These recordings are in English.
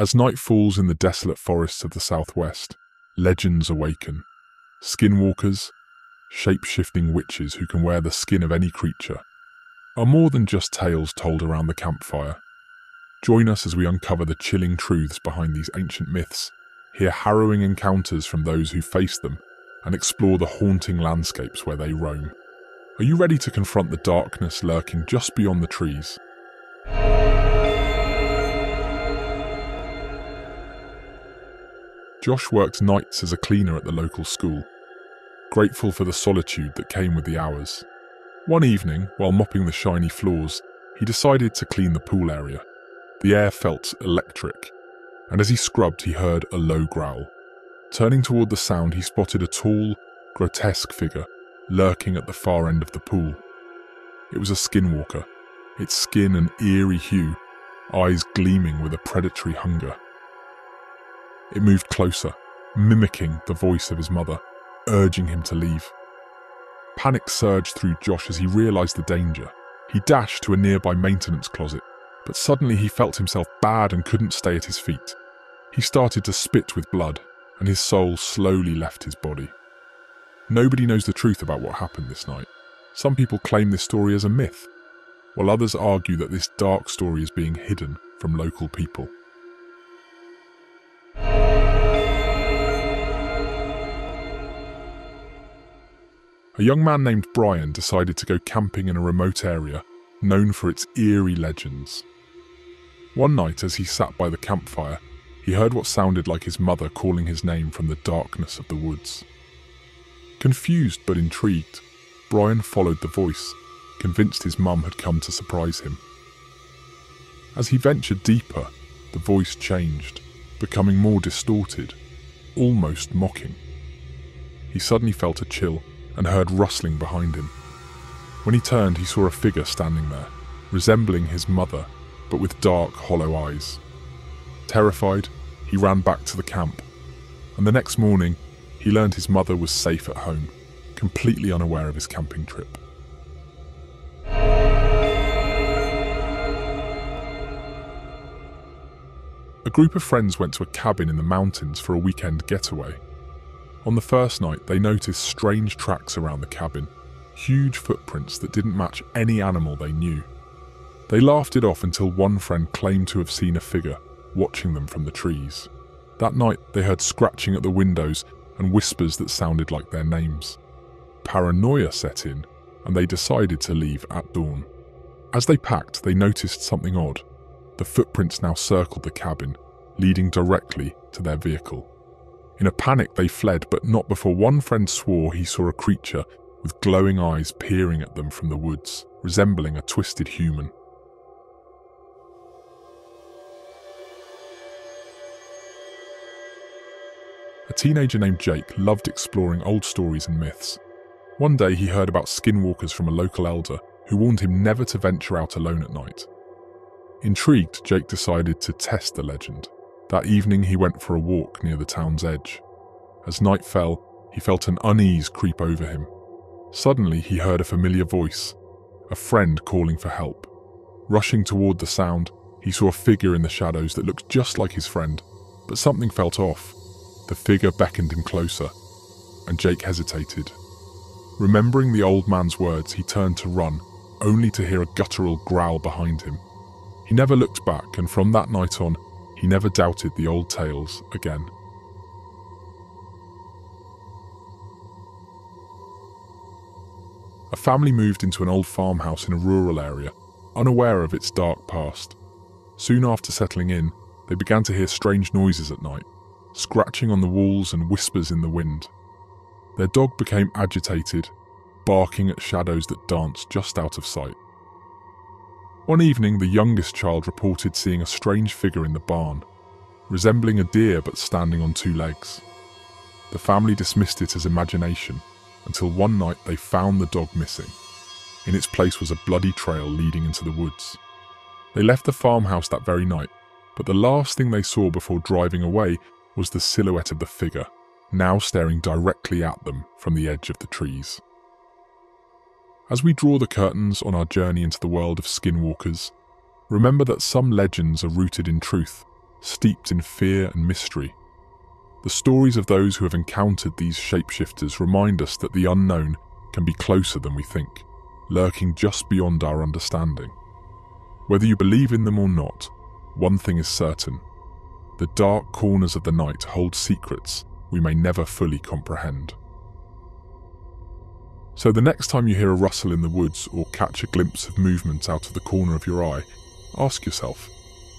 As night falls in the desolate forests of the southwest, legends awaken. Skinwalkers, shape-shifting witches who can wear the skin of any creature, are more than just tales told around the campfire. Join us as we uncover the chilling truths behind these ancient myths, hear harrowing encounters from those who face them, and explore the haunting landscapes where they roam. Are you ready to confront the darkness lurking just beyond the trees? Josh worked nights as a cleaner at the local school, grateful for the solitude that came with the hours. One evening, while mopping the shiny floors, he decided to clean the pool area. The air felt electric, and as he scrubbed, he heard a low growl. Turning toward the sound, he spotted a tall, grotesque figure lurking at the far end of the pool. It was a skinwalker, its skin an eerie hue, eyes gleaming with a predatory hunger. It moved closer, mimicking the voice of his mother, urging him to leave. Panic surged through Josh as he realized the danger. He dashed to a nearby maintenance closet, but suddenly he felt himself bad and couldn't stay at his feet. He started to spit with blood, and his soul slowly left his body. Nobody knows the truth about what happened this night. Some people claim this story as a myth, while others argue that this dark story is being hidden from local people. A young man named Brian decided to go camping in a remote area known for its eerie legends. One night, as he sat by the campfire, he heard what sounded like his mother calling his name from the darkness of the woods. Confused but intrigued, Brian followed the voice, convinced his mum had come to surprise him. As he ventured deeper, the voice changed, becoming more distorted, almost mocking. He suddenly felt a chill and heard rustling behind him. When he turned, he saw a figure standing there, resembling his mother, but with dark, hollow eyes. Terrified, he ran back to the camp, and the next morning, he learned his mother was safe at home, completely unaware of his camping trip. A group of friends went to a cabin in the mountains for a weekend getaway. On the first night, they noticed strange tracks around the cabin, huge footprints that didn't match any animal they knew. They laughed it off until one friend claimed to have seen a figure watching them from the trees. That night, they heard scratching at the windows and whispers that sounded like their names. Paranoia set in, and they decided to leave at dawn. As they packed, they noticed something odd. The footprints now circled the cabin, leading directly to their vehicle. In a panic, they fled, but not before one friend swore he saw a creature with glowing eyes peering at them from the woods, resembling a twisted human. A teenager named Jake loved exploring old stories and myths. One day he heard about skinwalkers from a local elder who warned him never to venture out alone at night. Intrigued, Jake decided to test the legend. That evening he went for a walk near the town's edge. As night fell, he felt an unease creep over him. Suddenly he heard a familiar voice, a friend calling for help. Rushing toward the sound, he saw a figure in the shadows that looked just like his friend, but something felt off. The figure beckoned him closer, and Jake hesitated. Remembering the old man's words, he turned to run, only to hear a guttural growl behind him. He never looked back, and from that night on, he never doubted the old tales again. A family moved into an old farmhouse in a rural area, unaware of its dark past. Soon after settling in, they began to hear strange noises at night, scratching on the walls and whispers in the wind. Their dog became agitated, barking at shadows that danced just out of sight. One evening, the youngest child reported seeing a strange figure in the barn, resembling a deer but standing on two legs. The family dismissed it as imagination, until one night they found the dog missing. In its place was a bloody trail leading into the woods. They left the farmhouse that very night, but the last thing they saw before driving away was the silhouette of the figure, now staring directly at them from the edge of the trees. As we draw the curtains on our journey into the world of skinwalkers, remember that some legends are rooted in truth, steeped in fear and mystery. The stories of those who have encountered these shapeshifters remind us that the unknown can be closer than we think, lurking just beyond our understanding. Whether you believe in them or not, one thing is certain: the dark corners of the night hold secrets we may never fully comprehend. So the next time you hear a rustle in the woods or catch a glimpse of movement out of the corner of your eye, ask yourself,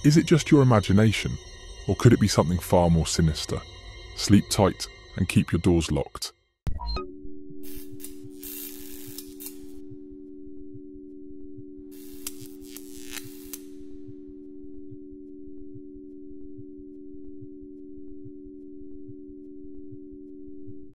is it just your imagination, or could it be something far more sinister? Sleep tight and keep your doors locked.